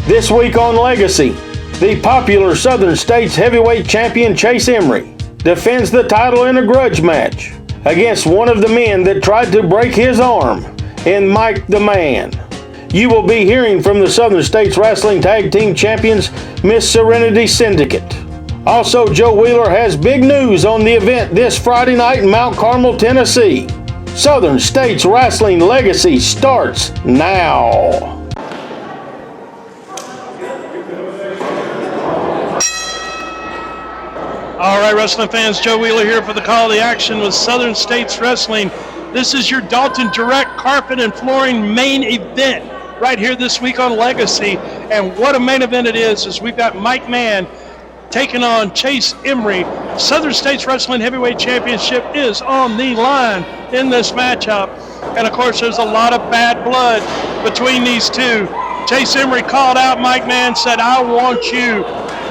This week on Legacy, the popular Southern States heavyweight champion Chase Emery defends the title in a grudge match against one of the men that tried to break his arm in Mike the Man. You will be hearing from the Southern States Wrestling Tag Team Champions, Miss Serenity Syndicate. Also, Joe Wheeler has big news on the event this Friday night in Mount Carmel, Tennessee. Southern States Wrestling Legacy starts now. All right, wrestling fans, Joe Wheeler here for the call of the action with Southern States Wrestling. This is your Dalton Direct Carpet and Flooring main event right here this week on Legacy. And what a main event it is we've got Mike Mann taking on Chase Emery. Southern States Wrestling Heavyweight Championship is on the line in this matchup. And of course, there's a lot of bad blood between these two. Chase Emery called out Mike Mann, said, "I want you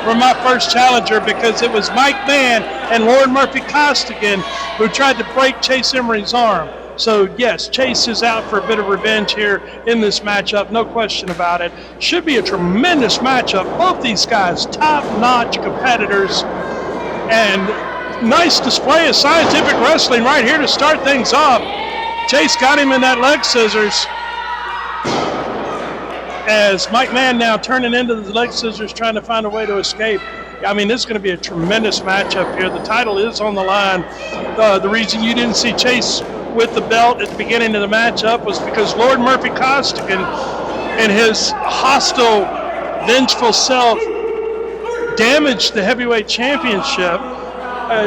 for my first challenger," because it was Mike Mann and Lord Murphy Costigan who tried to break Chase Emery's arm. So yes, Chase is out for a bit of revenge here in this matchup, no question about it. Should be a tremendous matchup. Both these guys, top-notch competitors, and nice display of scientific wrestling right here to start things off. Chase got him in that leg scissors, as Mike Mann now turning into the leg scissors, trying to find a way to escape. I mean, this is going to be a tremendous matchup here. The title is on the line. The reason you didn't see Chase with the belt at the beginning of the matchup was because Lord Murphy Costigan, in his hostile, vengeful self, damaged the heavyweight championship,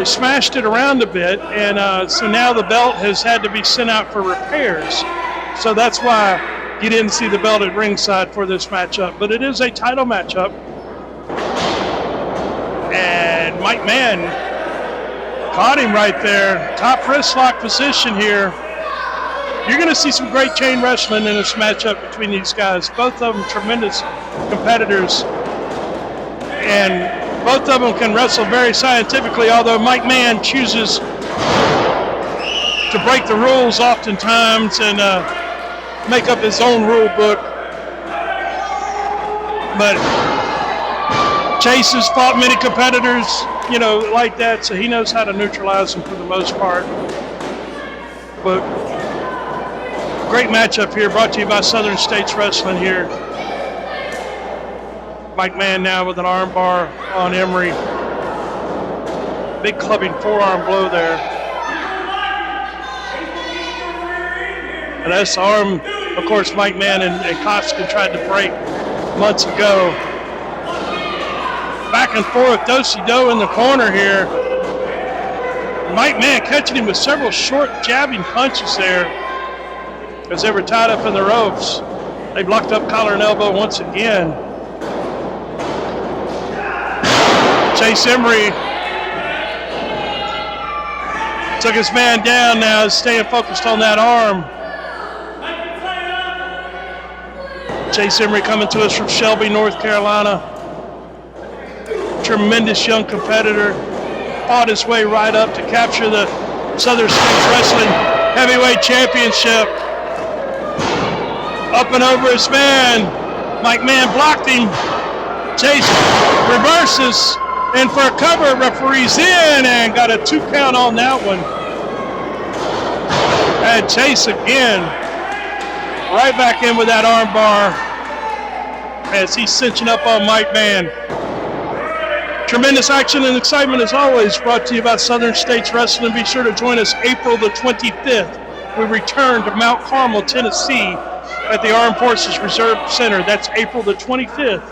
smashed it around a bit, and so now the belt has had to be sent out for repairs. So that's why you didn't see the belt at ringside for this matchup, but it is a title matchup. And Mike Mann caught him right there. Top wrist lock position here. You're going to see some great chain wrestling in this matchup between these guys. Both of them tremendous competitors, and both of them can wrestle very scientifically, although Mike Mann chooses to break the rules oftentimes and make up his own rule book. But Chase has fought many competitors, like that, so he knows how to neutralize them for the most part. But great matchup here, brought to you by Southern States Wrestling here. Mike Mann now with an arm bar on Emery. Big clubbing forearm blow there. And that's the arm, of course, Mike Mann and Costigan tried to break months ago. Back and forth, do-si-do in the corner here. Mike Mann catching him with several short jabbing punches there as they were tied up in the ropes. They've locked up collar and elbow once again. Chase Emery took his man down now, staying focused on that arm. Chase Emery coming to us from Shelby, North Carolina. Tremendous young competitor. Fought his way right up to capture the Southern States Wrestling Heavyweight Championship. Up and over his man. Mike Mann blocked him. Chase reverses, and for a cover, referee's in and got a 2 count on that one. And Chase again, right back in with that arm bar as he's cinching up on Mike Mann. Tremendous action and excitement as always, brought to you by Southern States Wrestling. Be sure to join us April the 25th. We return to Mount Carmel, Tennessee at the Armed Forces Reserve Center. That's April the 25th,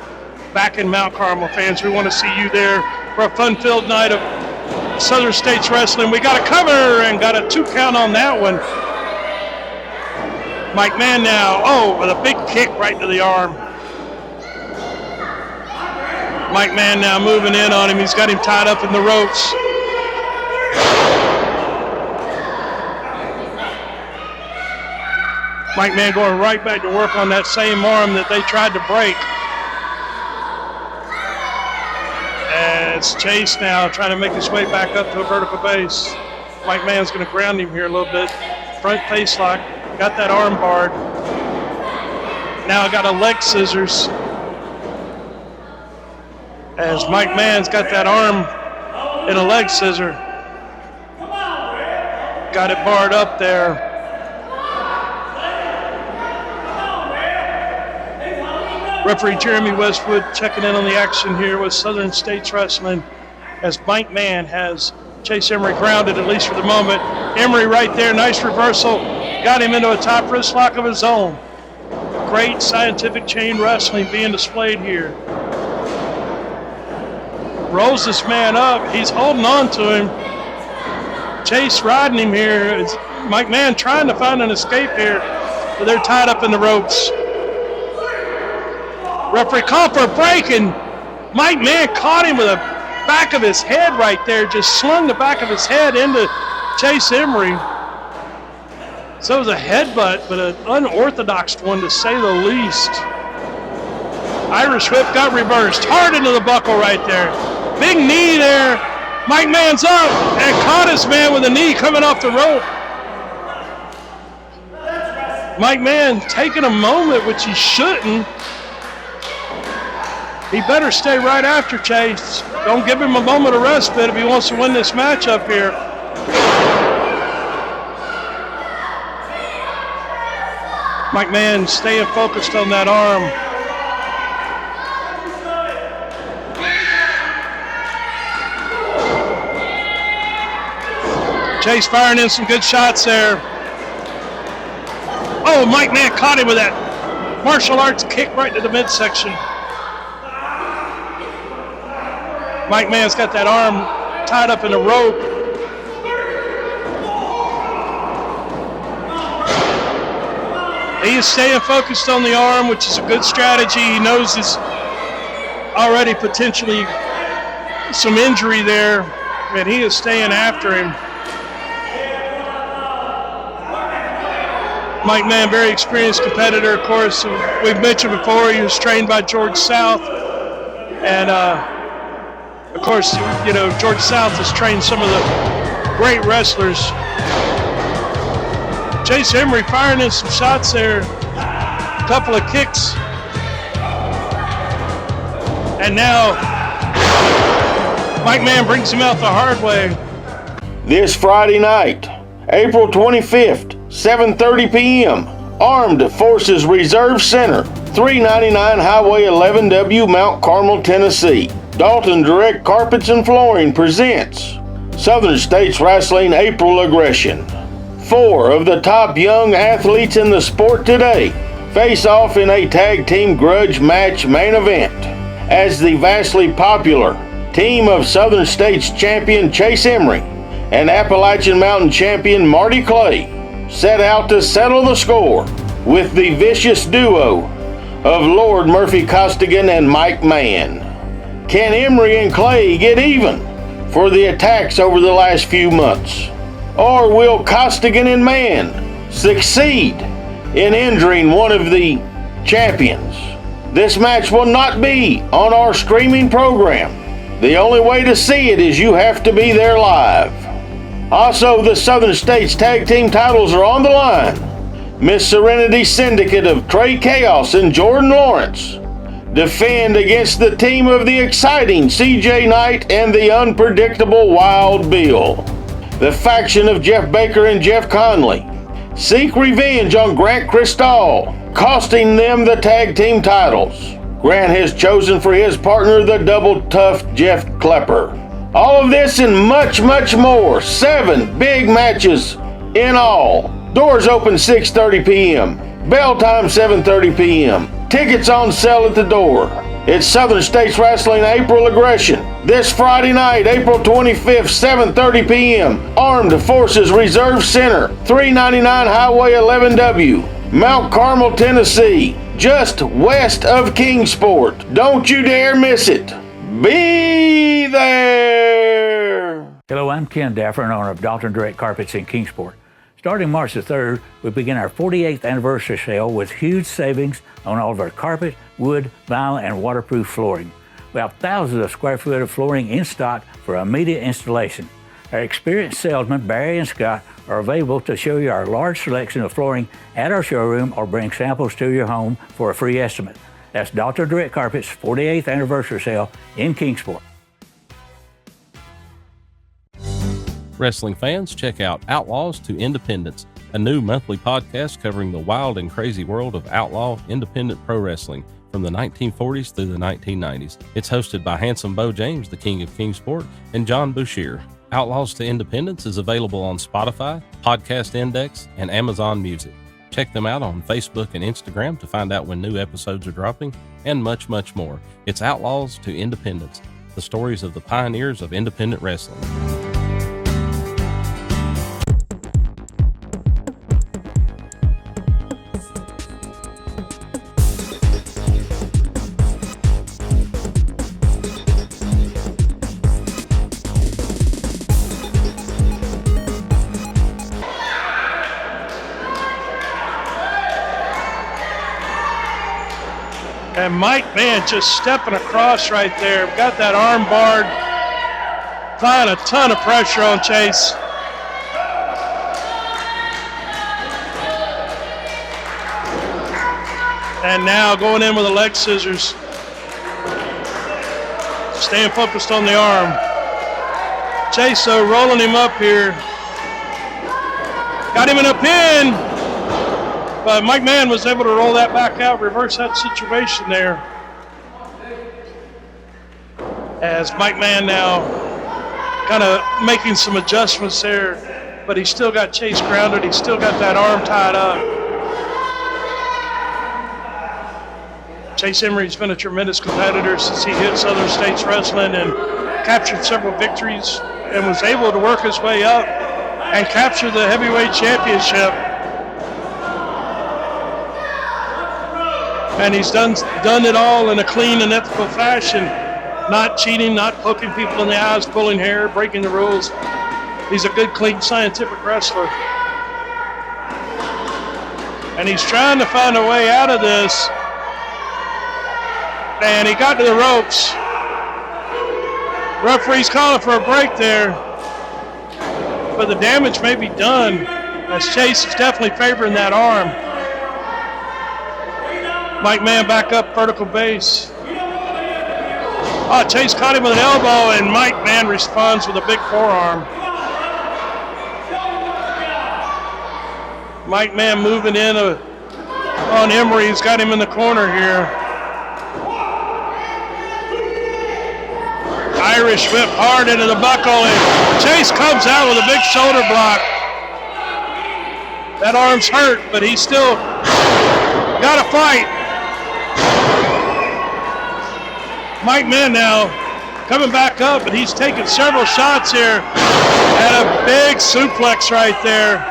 back in Mount Carmel. Fans, we want to see you there for a fun-filled night of Southern States Wrestling. We got a cover and got a 2 count on that one. Mike Mann now, with a big kick right to the arm. Mike Mann now moving in on him. He's got him tied up in the ropes. Mike Mann going right back to work on that same arm that they tried to break. And it's Chase now trying to make his way back up to a vertical base. Mike Mann's going to ground him here a little bit. Front face lock. Got that arm barred. Now got a leg scissors. As Mike Mann's got that arm in a leg scissor. Got it barred up there. Referee Jeremy Westwood checking in on the action here with Southern States Wrestling as Mike Mann has Chase Emery grounded, at least for the moment. Emery right there, nice reversal. Got him into a top wrist lock of his own. Great scientific chain wrestling being displayed here. Rolls this man up. He's holding on to him. Chase riding him here. It's Mike Mann trying to find an escape here, but they're tied up in the ropes. Referee called for a break, and Mike Mann caught him with the back of his head right there, just slung the back of his head into Chase Emery. So it was a headbutt, but an unorthodox one to say the least. Irish whip got reversed, hard into the buckle right there. Big knee there. Mike Mann's up and caught his man with a knee coming off the rope. Mike Mann taking a moment, which he shouldn't. He better stay right after Chase. Don't give him a moment of respite if he wants to win this matchup here. Mike Mann staying focused on that arm. Chase firing in some good shots there. Oh, Mike Mann caught him with that martial arts kick right to the midsection. Mike Mann's got that arm tied up in a rope. He is staying focused on the arm, which is a good strategy. He knows there's already potentially some injury there, and he is staying after him. Mike Mann, very experienced competitor, of course. We've mentioned before, he was trained by George South. And, of course, you know, George South has trained some of the great wrestlers. Chase Emery firing in some shots there. A couple of kicks. And now, Mike Mann brings him out the hard way. This Friday night, April 25th, 7:30 p.m., Armed Forces Reserve Center, 399 Highway 11W, Mount Carmel, Tennessee. Dalton Direct Carpets and Flooring presents Southern States Wrestling April Aggression. 4 of the top young athletes in the sport today face off in a tag team grudge match main event as the vastly popular team of Southern States champion Chase Emery and Appalachian Mountain champion Marty Clay set out to settle the score with the vicious duo of Lord Murphy Costigan and Mike Mann. Can Emery and Clay get even for the attacks over the last few months? Or will Costigan and Mann succeed in injuring one of the champions? This match will not be on our streaming program. The only way to see it is you have to be there live. Also, the Southern States Tag Team titles are on the line. Miss Serenity Syndicate of Trey Chaos and Jordan Lawrence defend against the team of the exciting CJ Knight and the unpredictable Wild Bill. The faction of Jeff Baker and Jeff Conley seek revenge on Grant Cristal, costing them the tag team titles. Grant has chosen for his partner the double tough Jeff Klepper. All of this and much, much more. 7 big matches in all. Doors open 6:30 p.m. Bell time 7:30 p.m. Tickets on sale at the door. It's Southern States Wrestling April Aggression. This Friday night, April 25th, 7:30 p.m. Armed Forces Reserve Center, 399 Highway 11W, Mount Carmel, Tennessee, just west of Kingsport. Don't you dare miss it. Be there. Hello, I'm Ken Daffer, in honor of Dalton Direct Carpets in Kingsport. Starting March the 3rd, we begin our 48th anniversary sale with huge savings on all of our carpet, wood, vinyl, and waterproof flooring. We have thousands of square foot of flooring in stock for immediate installation. Our experienced salesmen, Barry and Scott, are available to show you our large selection of flooring at our showroom or bring samples to your home for a free estimate. That's Dr. Direct Carpet's 48th anniversary sale in Kingsport. Wrestling fans, check out Outlaws to Independence, a new monthly podcast covering the wild and crazy world of outlaw independent pro wrestling from the 1940s through the 1990s. It's hosted by Handsome Bo James, the King of Kingsport, and John Bouchier. Outlaws to Independence is available on Spotify, Podcast Index, and Amazon Music. Check them out on Facebook and Instagram to find out when new episodes are dropping, and much, much more. It's Outlaws to Independence, the stories of the pioneers of independent wrestling. And Mike Mann just stepping across right there. Got that arm barred. Applying a ton of pressure on Chase. And now going in with the leg scissors. Staying focused on the arm. Chase, though, rolling him up here. Got him in a pin. But Mike Mann was able to roll that back out, reverse that situation there. As Mike Mann now kind of making some adjustments there, but he's still got Chase grounded. He's still got that arm tied up. Chase Emery's been a tremendous competitor since he hit Southern States Wrestling and captured several victories and was able to work his way up and capture the heavyweight championship. And he's done it all in a clean and ethical fashion. Not cheating, not poking people in the eyes, pulling hair, breaking the rules. He's a good, clean, scientific wrestler. And he's trying to find a way out of this. And he got to the ropes. Referee's calling for a break there. But the damage may be done, as Chase is definitely favoring that arm. Mike Mann back up, vertical base. Oh, Chase caught him with an elbow, and Mike Mann responds with a big forearm. Mike Mann moving in on Emery. He's got him in the corner here. Irish whip hard into the buckle, and Chase comes out with a big shoulder block. That arm's hurt, but he's still got to fight. Mike Mann now coming back up, and he's taking several shots here, and a big suplex right there.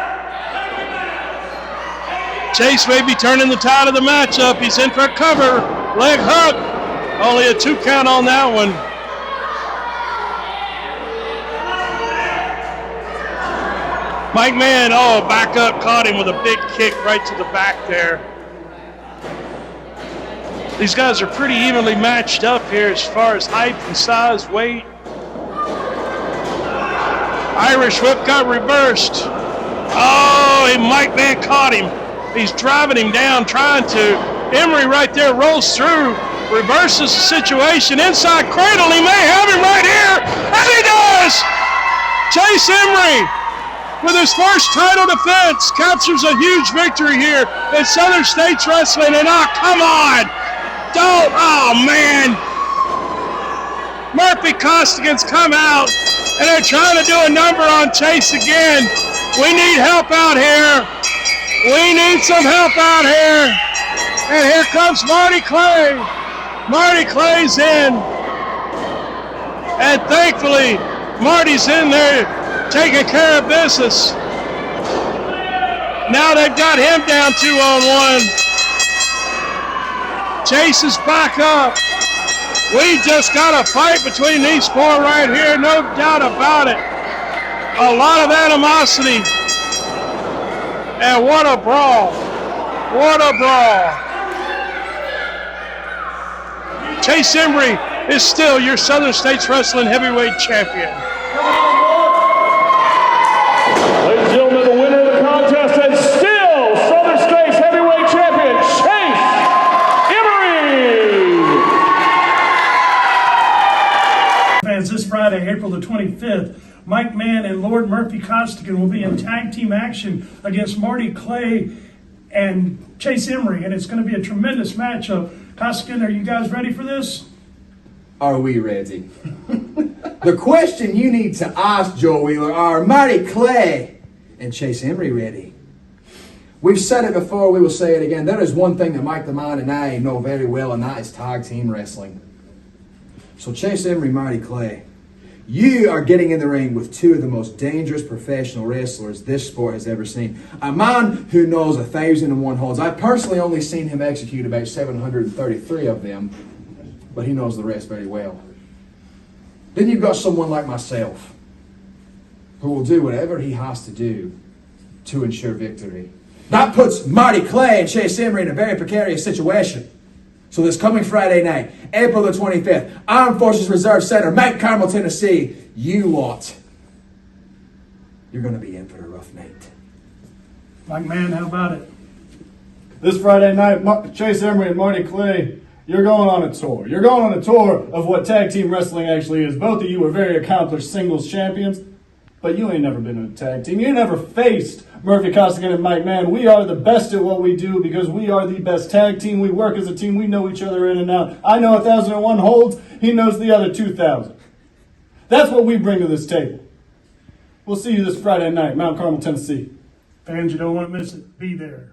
Chase may be turning the tide of the matchup. He's in for a cover, leg hook. Only a 2 count on that one. Mike Mann, back up, caught him with a big kick right to the back there. These guys are pretty evenly matched up here as far as height and size, weight. Irish whip got reversed. And Mike Mann caught him. He's driving him down, trying to. Emery right there rolls through, reverses the situation. Inside cradle, he may have him right here, and he does! Chase Emery, with his first title defense, captures a huge victory here in Southern States Wrestling, and come on! Man. Murphy Costigan's come out, and they're trying to do a number on Chase again. We need help out here. We need some help out here. And here comes Marty Clay. Marty Clay's in. And thankfully, Marty's in there taking care of business. Now they've got him down 2-on-1. Chase is back up. We just got a fight between these four right here, no doubt about it. A lot of animosity. And what a brawl. What a brawl. Chase Emery is still your Southern States Wrestling Heavyweight Champion. Ladies and gentlemen, the winner of the contest is still Southern States Heavyweight Champion, Chase Emery. April the 25th, Mike Mann and Lord Murphy Costigan will be in tag team action against Marty Clay and Chase Emery, and it's going to be a tremendous matchup. Costigan, are you guys ready for this? Are we ready? The question you need to ask, Joe Wheeler, are Marty Clay and Chase Emery ready? We've said it before, we will say it again. There is one thing that Mike the Man and I know very well, and that is tag team wrestling. So Chase Emery, Marty Clay, you are getting in the ring with two of the most dangerous professional wrestlers this sport has ever seen. A man who knows 1,001 holds. I've personally only seen him execute about 733 of them, but he knows the rest very well. Then you've got someone like myself who will do whatever he has to do to ensure victory. That puts Marty Clay and Chase Emery in a very precarious situation. So this coming Friday night, April the 25th, Armed Forces Reserve Center, Mount Carmel, Tennessee, you lot, you're going to be in for a rough night. Mike Mann, how about it? This Friday night, Chase Emery and Marty Clay, you're going on a tour. You're going on a tour of what tag team wrestling actually is. Both of you are very accomplished singles champions, but you ain't never been in a tag team. You never faced Murphy Costigan and Mike Mann. We are the best at what we do because we are the best tag team. We work as a team. We know each other in and out. I know 1,001 holds. He knows the other 2,000. That's what we bring to this table. We'll see you this Friday night, Mount Carmel, Tennessee. Fans, you don't want to miss it. Be there.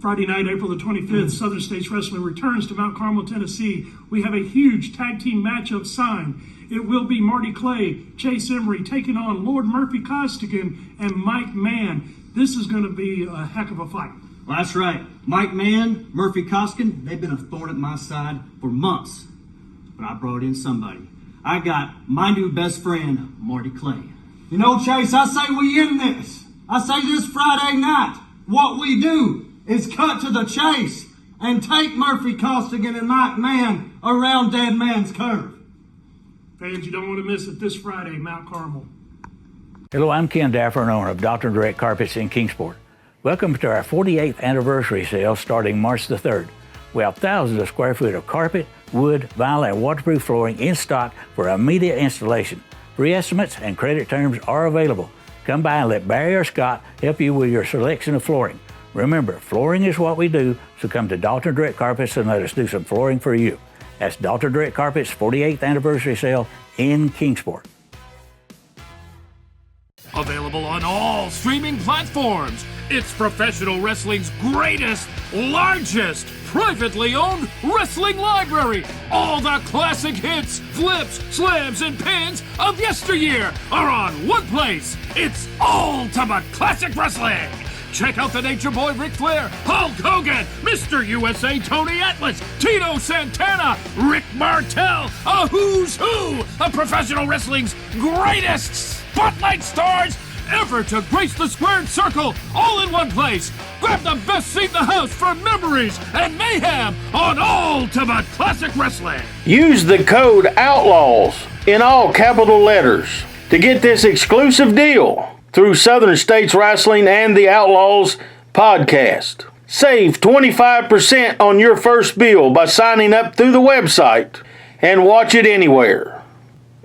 Friday night, April the 25th, Southern States Wrestling returns to Mount Carmel, Tennessee. We have a huge tag team matchup signed. It will be Marty Clay, Chase Emery taking on Lord Murphy Costigan and Mike Mann. This is going to be a heck of a fight. Well, that's right. Mike Mann, Murphy Costigan, they've been a thorn at my side for months. But I brought in somebody. I got my new best friend, Marty Clay. You know, Chase, I say we in this. I say this Friday night, what we do is cut to the chase and take Murphy Costigan and Mike Mann around Dead Man's Curve. Fans, you don't want to miss it this Friday, Mount Carmel. Hello, I'm Ken Daffer, owner of Dr. Direct Carpets in Kingsport. Welcome to our 48th anniversary sale starting March the 3rd. We have thousands of square feet of carpet, wood, vinyl, and waterproof flooring in stock for immediate installation. Free estimates and credit terms are available. Come by and let Barry or Scott help you with your selection of flooring. Remember, flooring is what we do, so come to Dalton Direct Carpets and let us do some flooring for you. That's Dalton Direct Carpets 48th anniversary sale in Kingsport. Available on all streaming platforms. It's professional wrestling's greatest, largest, privately owned wrestling library. All the classic hits, flips, slams, and pins of yesteryear are on one place. It's Ultimate Classic Wrestling. Check out the Nature Boy Ric Flair, Hulk Hogan, Mr. USA Tony Atlas, Tito Santana, Rick Martel, a who's who of professional wrestling's greatest spotlight stars ever to grace the squared circle, all in one place. Grab the best seat in the house for memories and mayhem on Ultimate Classic Wrestling. Use the code OUTLAWS in all capital letters to get this exclusive deal through Southern States Wrestling and the Outlaws podcast. Save 25% on your first bill by signing up through the website and watch it anywhere.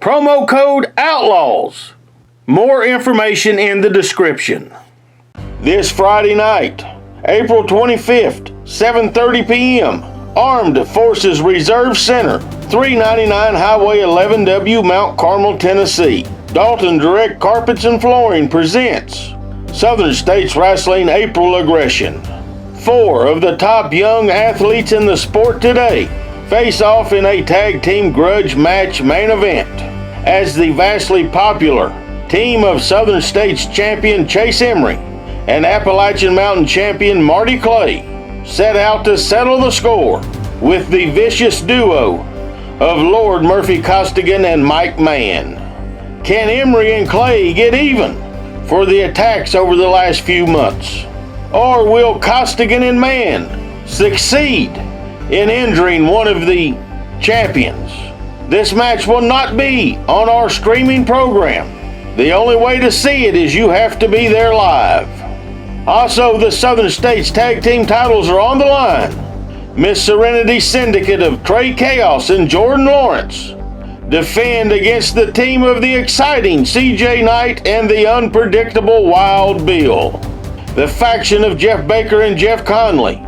Promo code OUTLAWS. More information in the description. This Friday night, April 25th, 7:30 p.m., Armed Forces Reserve Center, 399 Highway 11W, Mount Carmel, Tennessee. Dalton Direct Carpets and Flooring presents Southern States Wrestling April Aggression. 4 of the top young athletes in the sport today face off in a tag team grudge match main event as the vastly popular team of Southern States champion Chase Emery and Appalachian Mountain champion Marty Clay set out to settle the score with the vicious duo of Lord Murphy Costigan and Mike Mann. Can Emery and Clay get even for the attacks over the last few months? Or will Costigan and Mann succeed in injuring one of the champions? This match will not be on our streaming program. The only way to see it is you have to be there live. Also, the Southern States Tag Team titles are on the line. Miss Serenity Syndicate of Trey Chaos and Jordan Lawrence defend against the team of the exciting CJ Knight and the unpredictable Wild Bill. The faction of Jeff Baker and Jeff Conley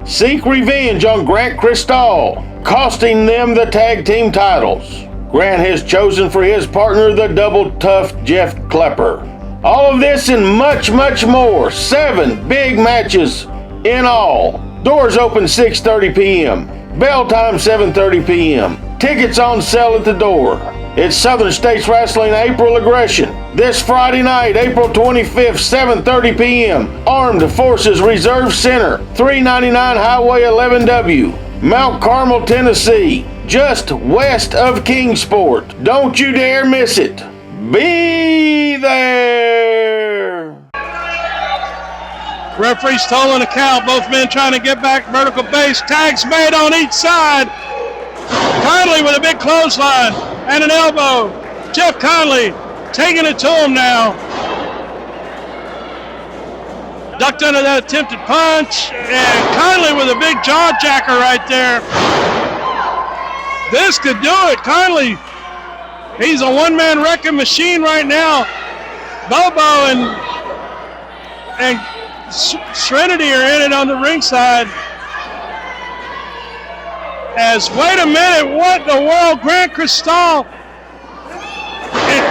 seek revenge on Grant Cristal, costing them the tag team titles. Grant has chosen for his partner the double tough Jeff Klepper. All of this and much, much more. 7 big matches in all. Doors open 6:30 p.m. Bell time 7:30 p.m. Tickets on sale at the door. It's Southern States Wrestling April Aggression. This Friday night, April 25th, 7:30 p.m. Armed Forces Reserve Center, 399 Highway 11W, Mount Carmel, Tennessee, just west of Kingsport. Don't you dare miss it. Be there. Referee's tolling the count. Both men trying to get back vertical base. Tags made on each side. Conley with a big clothesline and an elbow. Jeff Conley taking it to him now. Ducked under that attempted punch. And Conley with a big jaw jacker right there. This could do it. Conley, he's a one-man wrecking machine right now. Bobo and Serenity are in it on the ringside. Wait a minute, what in the world? Grant Cristal,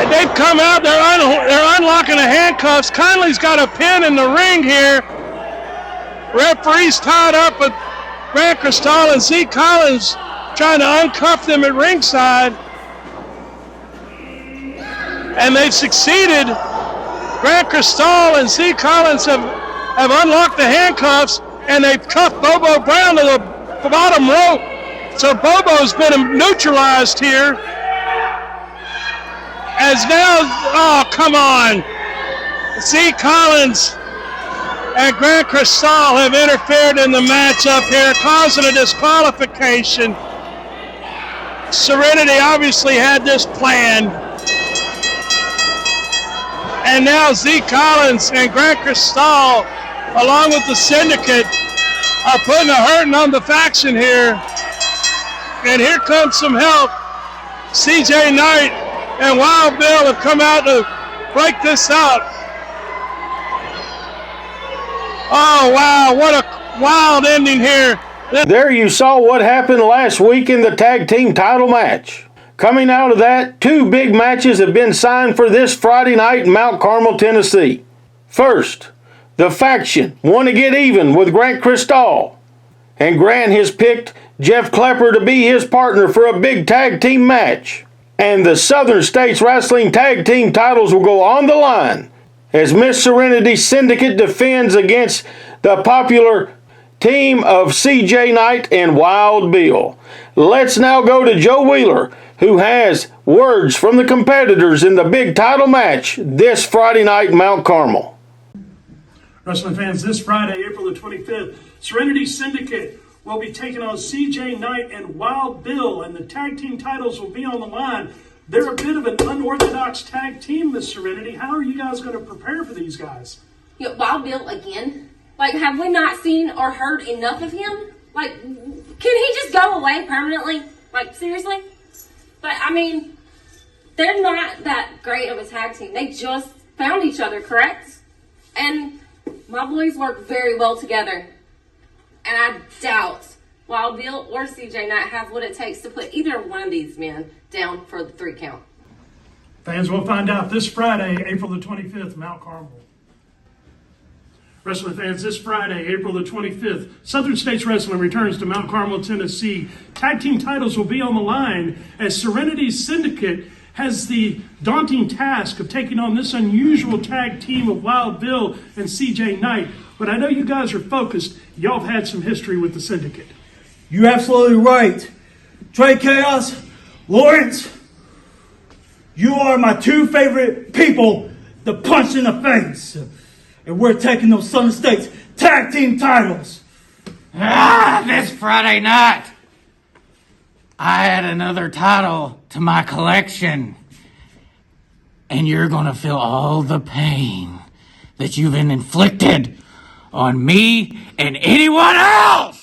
they've come out, they're unlocking the handcuffs. Conley's got a pin in the ring here. Referee's tied up with Grant Cristal and Zeke Collins trying to uncuff them at ringside. And they've succeeded. Grant Cristal and Zeke Collins have unlocked the handcuffs, and they've cuffed Bobo Brown to the bottom rope. So Bobo's been neutralized here. As now, oh, come on. Zeke Collins and Grant Cristal have interfered in the matchup here, causing a disqualification. Serenity obviously had this planned. And now Zeke Collins and Grant Cristal, along with the Syndicate, are putting a hurting on the faction here. And here comes some help. CJ Knight and Wild Bill have come out to break this out. Oh, wow, what a wild ending here. There you saw what happened last week in the tag team title match. Coming out of that, 2 big matches have been signed for this Friday night in Mount Carmel, Tennessee. First, the faction want to get even with Grant Cristal, and Grant has picked Jeff Klepper to be his partner for a big tag team match. And the Southern States Wrestling Tag Team titles will go on the line as Miss Serenity Syndicate defends against the popular team of CJ Knight and Wild Bill. Let's now go to Joe Wheeler, who has words from the competitors in the big title match this Friday night in Mount Carmel. Wrestling fans, this Friday, April the 25th, Serenity Syndicate will be taking on CJ Knight and Wild Bill, and the tag team titles will be on the line. They're a bit of an unorthodox tag team, Miss Serenity. How are you guys going to prepare for these guys? Wild Bill again? Like, have we not seen or heard enough of him? Like, can he just go away permanently? Like, seriously? But, I mean, they're not that great of a tag team. They just found each other, correct? And my boys work very well together. And I doubt Wild Bill or CJ Knight have what it takes to put either one of these men down for the 3 count. Fans will find out this Friday, April the 25th, Mount Carmel. Wrestling fans, this Friday, April the 25th, Southern States Wrestling returns to Mount Carmel, Tennessee. Tag team titles will be on the line as Serenity Syndicate has the daunting task of taking on this unusual tag team of Wild Bill and CJ Knight. But I know you guys are focused. Y'all have had some history with the Syndicate. You're absolutely right. Trey Chaos, Lawrence, you are my 2 favorite people to punch in the face. And we're taking those Southern States tag team titles. This Friday night, I add another title to my collection. And you're going to feel all the pain that you've been inflicted on me and anyone else.